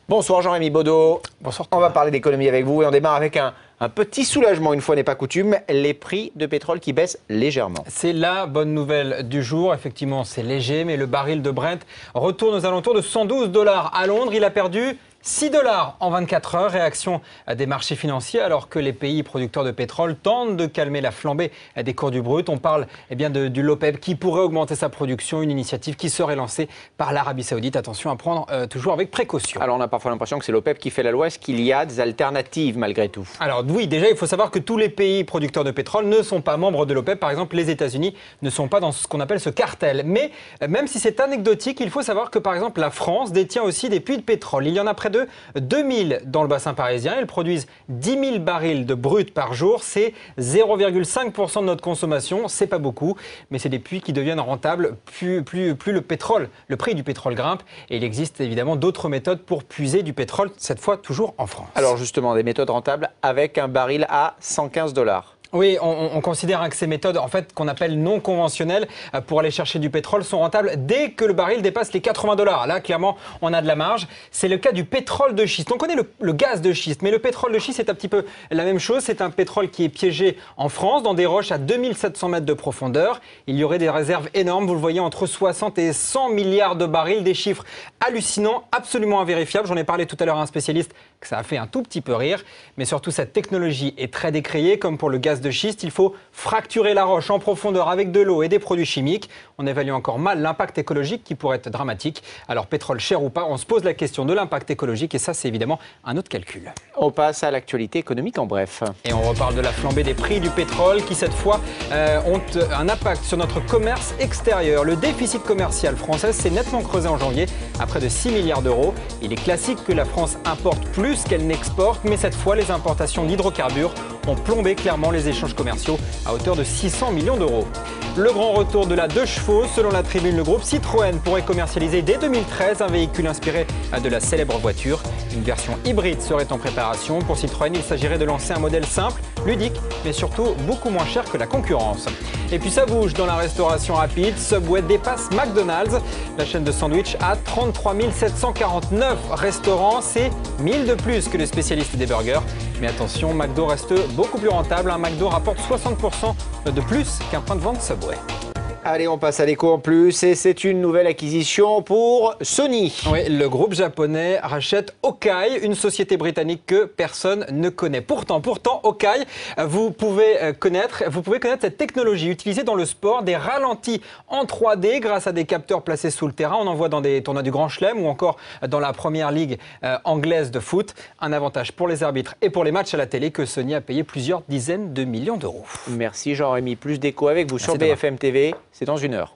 Bonsoir Jean-Rémy Baudot. Bonsoir. On va parler d'économie avec vous et on démarre avec un petit soulagement, une fois n'est pas coutume, les prix de pétrole qui baissent légèrement. C'est la bonne nouvelle du jour. Effectivement, c'est léger, mais le baril de Brent retourne aux alentours de 112 $ à Londres. Il a perdu 6 $ en 24 heures. Réaction des marchés financiers alors que les pays producteurs de pétrole tentent de calmer la flambée des cours du brut. On parle du l'OPEP qui pourrait augmenter sa production, une initiative qui serait lancée par l'Arabie Saoudite. Attention à prendre toujours avec précaution. Alors on a parfois l'impression que c'est l'OPEP qui fait la loi. Est-ce qu'il y a des alternatives malgré tout? Alors oui, déjà il faut savoir que tous les pays producteurs de pétrole ne sont pas membres de l'OPEP. Par exemple, les États-Unis ne sont pas dans ce qu'on appelle ce cartel. Mais même si c'est anecdotique, il faut savoir que par exemple la France détient aussi des puits de pétrole. Il y en a près de 2000 dans le bassin parisien. Ils produisent 10 000 barils de brut par jour. C'est 0,5% de notre consommation. C'est pas beaucoup, mais c'est des puits qui deviennent rentables plus le prix du pétrole grimpe. Et il existe évidemment d'autres méthodes pour puiser du pétrole, cette fois toujours en France. Alors justement, des méthodes rentables avec un baril à 115 $. Oui, on considère que ces méthodes, en fait, qu'on appelle non conventionnelles, pour aller chercher du pétrole, sont rentables dès que le baril dépasse les 80 $. Là, clairement, on a de la marge. C'est le cas du pétrole de schiste. On connaît le gaz de schiste, mais le pétrole de schiste, c'est un petit peu la même chose. C'est un pétrole qui est piégé en France, dans des roches à 2700 mètres de profondeur. Il y aurait des réserves énormes, vous le voyez, entre 60 et 100 milliards de barils, des chiffres hallucinants, absolument invérifiables. J'en ai parlé tout à l'heure à un spécialiste, que ça a fait un tout petit peu rire. Mais surtout, cette technologie est très décriée, comme pour le gaz de schiste. Il faut fracturer la roche en profondeur avec de l'eau et des produits chimiques. On évalue encore mal l'impact écologique qui pourrait être dramatique. Alors pétrole cher ou pas, on se pose la question de l'impact écologique et ça c'est évidemment un autre calcul. On passe à l'actualité économique en bref. Et on reparle de la flambée des prix du pétrole qui cette fois ont un impact sur notre commerce extérieur. Le déficit commercial français s'est nettement creusé en janvier à près de 6 milliards d'euros. Il est classique que la France importe plus qu'elle n'exporte, mais cette fois les importations d'hydrocarbures ont plombé clairement les échanges commerciaux à hauteur de 600 millions d'euros. Le grand retour de la 2 chevaux, selon la Tribune, le groupe Citroën pourrait commercialiser dès 2013 un véhicule inspiré de la célèbre voiture. Une version hybride serait en préparation. Pour Citroën, il s'agirait de lancer un modèle simple, ludique, mais surtout beaucoup moins cher que la concurrence. Et puis ça bouge dans la restauration rapide. Subway dépasse McDonald's. La chaîne de sandwich a 33 749 restaurants. C'est 1000 de plus que les spécialistes des burgers. Mais attention, McDo reste beaucoup plus rentable. Un McDo rapporte 60% de plus qu'un point de vente Subway. Allez, on passe à l'éco en plus et c'est une nouvelle acquisition pour Sony. Oui, le groupe japonais rachète Hawkeye, une société britannique que personne ne connaît. Pourtant, Hawkeye, vous pouvez connaître cette technologie utilisée dans le sport, des ralentis en 3D grâce à des capteurs placés sous le terrain. On en voit dans des tournois du Grand Chelem ou encore dans la première ligue anglaise de foot. Un avantage pour les arbitres et pour les matchs à la télé que Sony a payé plusieurs dizaines de millions d'euros. Merci Jean-Rémy. Plus d'écho avec vous sur BFM TV. C'est dans 1 heure.